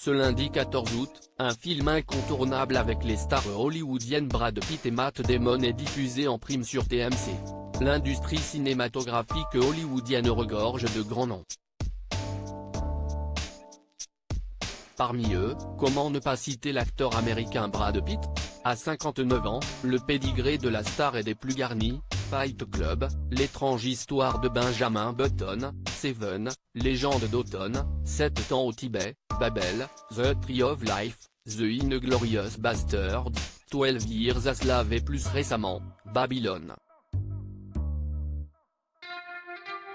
Ce lundi 14 août, un film incontournable avec les stars hollywoodiennes Brad Pitt et Matt Damon est diffusé en prime sur TMC. L'industrie cinématographique hollywoodienne regorge de grands noms. Parmi eux, comment ne pas citer l'acteur américain Brad Pitt? À 59 ans, le pédigré de la star est des plus garnis: Fight Club, L'étrange histoire de Benjamin Button, Seven, Légende d'automne, 7 ans au Tibet, Babel, The Tree of Life, The Inglorious Bastards, 12 Years a Slave et plus récemment, Babylone.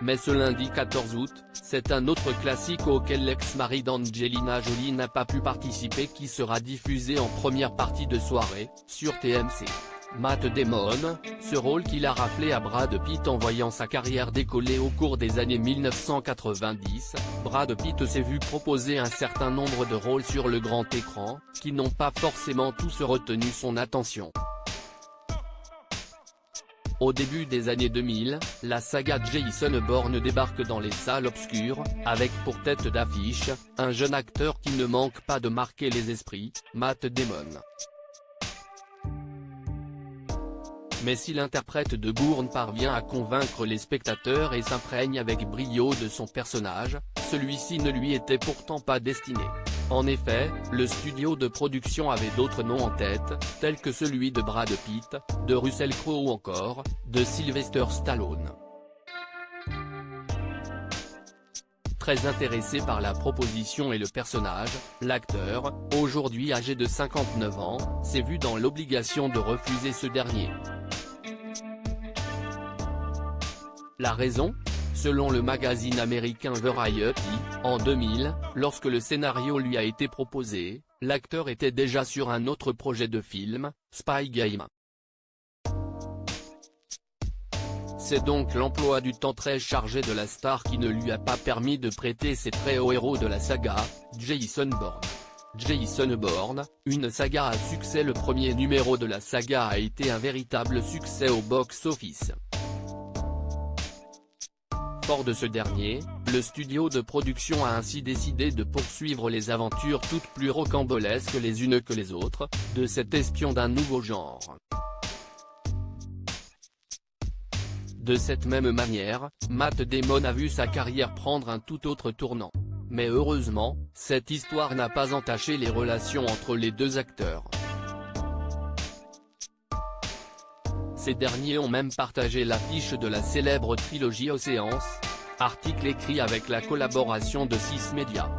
Mais ce lundi 14 août, c'est un autre classique auquel l'ex-mari d'Angelina Jolie n'a pas pu participer qui sera diffusé en première partie de soirée, sur TMC. Matt Damon, ce rôle qu'il a raflé à Brad Pitt en voyant sa carrière décoller au cours des années 1990, Brad Pitt s'est vu proposer un certain nombre de rôles sur le grand écran, qui n'ont pas forcément tous retenu son attention. Au début des années 2000, la saga Jason Bourne débarque dans les salles obscures, avec pour tête d'affiche, un jeune acteur qui ne manque pas de marquer les esprits, Matt Damon. Mais si l'interprète de Bourne parvient à convaincre les spectateurs et s'imprègne avec brio de son personnage, celui-ci ne lui était pourtant pas destiné. En effet, le studio de production avait d'autres noms en tête, tels que celui de Brad Pitt, de Russell Crowe ou encore, de Sylvester Stallone. Très intéressé par la proposition et le personnage, l'acteur, aujourd'hui âgé de 59 ans, s'est vu dans l'obligation de refuser ce dernier. La raison? Selon le magazine américain Variety, en 2000, lorsque le scénario lui a été proposé, l'acteur était déjà sur un autre projet de film, Spy Game. C'est donc l'emploi du temps très chargé de la star qui ne lui a pas permis de prêter ses traits au héros de la saga, Jason Bourne. Jason Bourne, une saga à succès. Le premier numéro de la saga a été un véritable succès au box-office. Fort de ce dernier, le studio de production a ainsi décidé de poursuivre les aventures toutes plus rocambolesques les unes que les autres, de cet espion d'un nouveau genre. De cette même manière, Matt Damon a vu sa carrière prendre un tout autre tournant. Mais heureusement, cette histoire n'a pas entaché les relations entre les deux acteurs. Ces derniers ont même partagé l'affiche de la célèbre trilogie Oceans, article écrit avec la collaboration de 6 médias.